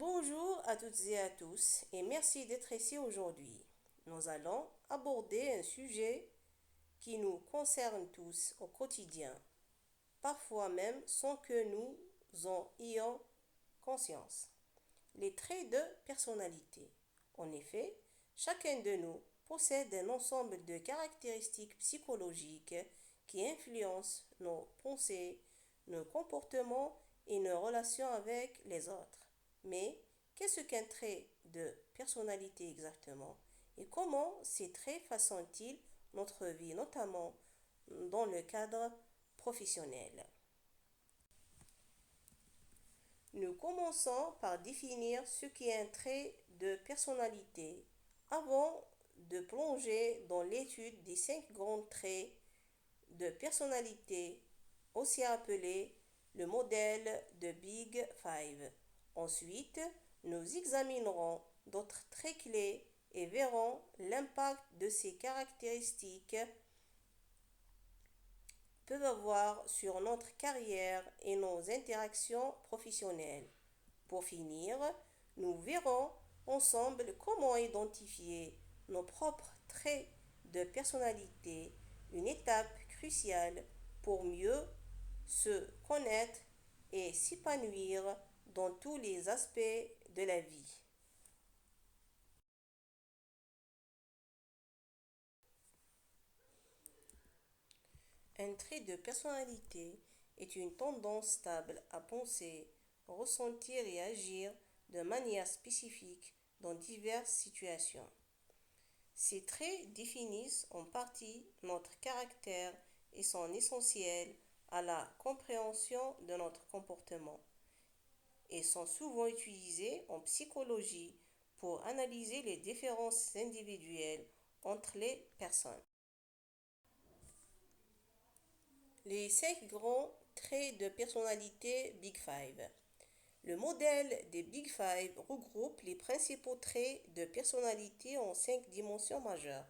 Bonjour à toutes et à tous et merci d'être ici aujourd'hui. Nous allons aborder un sujet qui nous concerne tous au quotidien, parfois même sans que nous en ayons conscience. Les traits de personnalité. En effet, chacun de nous possède un ensemble de caractéristiques psychologiques qui influencent nos pensées, nos comportements et nos relations avec les autres. Mais qu'est-ce qu'un trait de personnalité exactement et comment ces traits façonnent-ils notre vie, notamment dans le cadre professionnel? Nous commençons par définir ce qu'est un trait de personnalité avant de plonger dans l'étude des 5 grands traits de personnalité, aussi appelés le modèle de Big Five. Ensuite, nous examinerons d'autres traits clés et verrons l'impact de ces caractéristiques peuvent avoir sur notre carrière et nos interactions professionnelles. Pour finir, nous verrons ensemble comment identifier nos propres traits de personnalité, une étape cruciale pour mieux se connaître et s'épanouir dans tous les aspects de la vie. Un trait de personnalité est une tendance stable à penser, ressentir et agir de manière spécifique dans diverses situations. Ces traits définissent en partie notre caractère et sont essentiels à la compréhension de notre comportement et sont souvent utilisés en psychologie pour analyser les différences individuelles entre les personnes. Les 5 grands traits de personnalité Big Five. Le modèle des Big Five regroupe les principaux traits de personnalité en 5 dimensions majeures.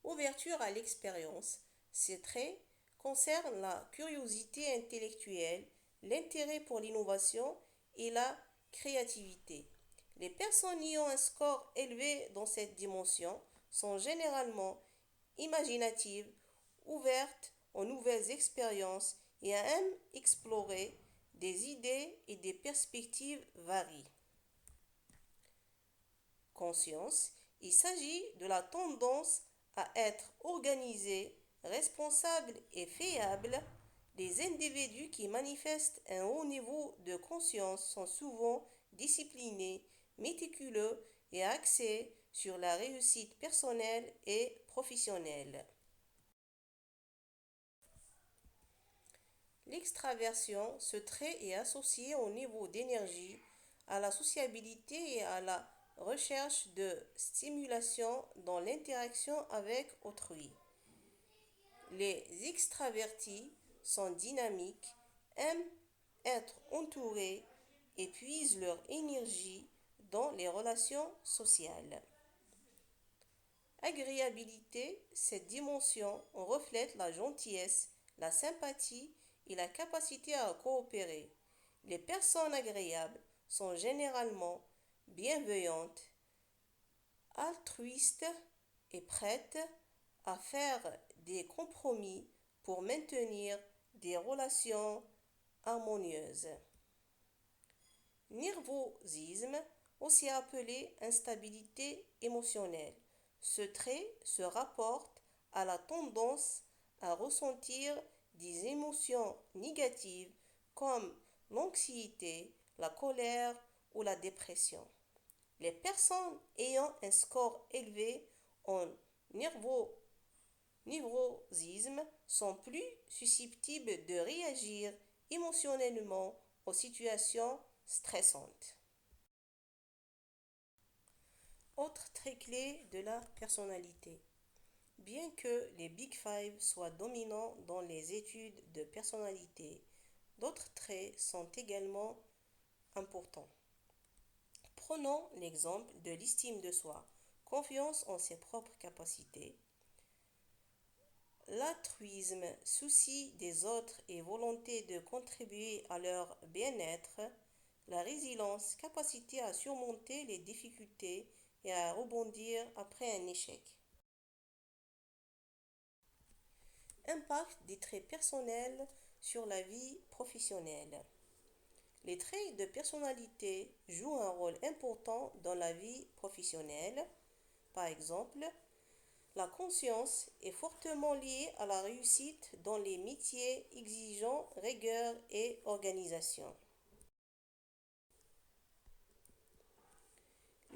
Ouverture à l'expérience. Ces traits concernent la curiosité intellectuelle, l'intérêt pour l'innovation et la créativité. Les personnes ayant un score élevé dans cette dimension sont généralement imaginatives, ouvertes aux nouvelles expériences et aiment explorer des idées et des perspectives variées. Conscience, il s'agit de la tendance à être organisé, responsable et fiable. Les individus qui manifestent un haut niveau de conscience sont souvent disciplinés, méticuleux et axés sur la réussite personnelle et professionnelle. L'extraversion, ce trait est associé au niveau d'énergie, à la sociabilité et à la recherche de stimulation dans l'interaction avec autrui. Les extravertis sont dynamiques, aiment être entourés et puisent leur énergie dans les relations sociales. Agréabilité, cette dimension reflète la gentillesse, la sympathie et la capacité à coopérer. Les personnes agréables sont généralement bienveillantes, altruistes et prêtes à faire des compromis pour maintenir des relations harmonieuses. Nervosisme, aussi appelé instabilité émotionnelle. Ce trait se rapporte à la tendance à ressentir des émotions négatives comme l'anxiété, la colère ou la dépression. Les personnes ayant un score élevé en névrosisme sont plus susceptibles de réagir émotionnellement aux situations stressantes. Autre trait clé de la personnalité. Bien que les Big Five soient dominants dans les études de personnalité, d'autres traits sont également importants. Prenons l'exemple de l'estime de soi, confiance en ses propres capacités, l'altruisme, souci des autres et volonté de contribuer à leur bien-être, La résilience, capacité à surmonter les difficultés et à rebondir après un échec. Impact des traits personnels sur la vie professionnelle. Les traits de personnalité jouent un rôle important dans la vie professionnelle. Par exemple, la conscience est fortement liée à la réussite dans les métiers exigeant rigueur et organisation.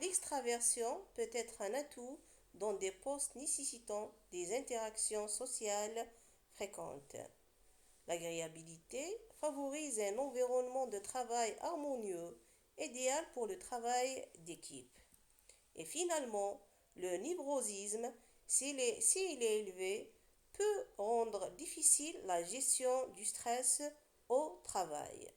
L'extraversion peut être un atout dans des postes nécessitant des interactions sociales fréquentes. L'agréabilité favorise un environnement de travail harmonieux, idéal pour le travail d'équipe. Et finalement, le névrosisme, s'il est élevé, peut rendre difficile la gestion du stress au travail.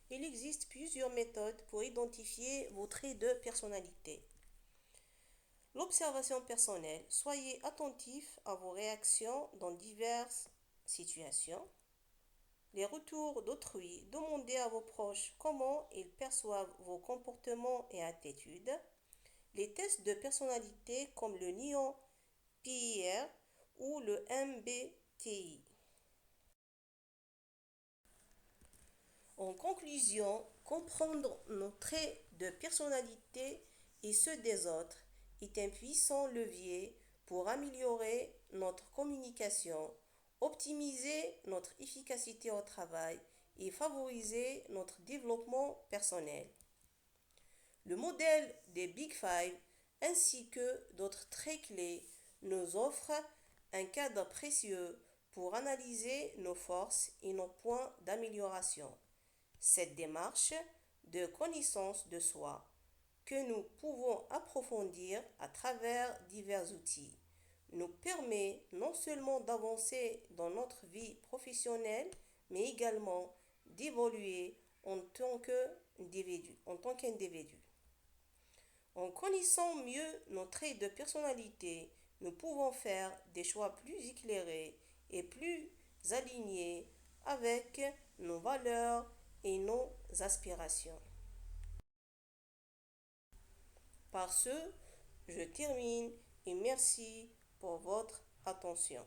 Il existe plusieurs méthodes pour identifier vos traits de personnalité. L'observation personnelle. Soyez attentif à vos réactions dans diverses situations. Les retours d'autrui. Demandez à vos proches comment ils perçoivent vos comportements et attitudes. Les tests de personnalité comme le NION PIR ou le MBTI. En conclusion, comprendre nos traits de personnalité et ceux des autres est un puissant levier pour améliorer notre communication, optimiser notre efficacité au travail et favoriser notre développement personnel. Le modèle des Big Five ainsi que d'autres traits clés nous offre un cadre précieux pour analyser nos forces et nos points d'amélioration. Cette démarche de connaissance de soi que nous pouvons approfondir à travers divers outils nous permet non seulement d'avancer dans notre vie professionnelle, mais également d'évoluer en tant qu'individu. En connaissant mieux nos traits de personnalité, nous pouvons faire des choix plus éclairés et plus alignés avec nos valeurs et nos aspirations. Par ce, je termine et merci pour votre attention.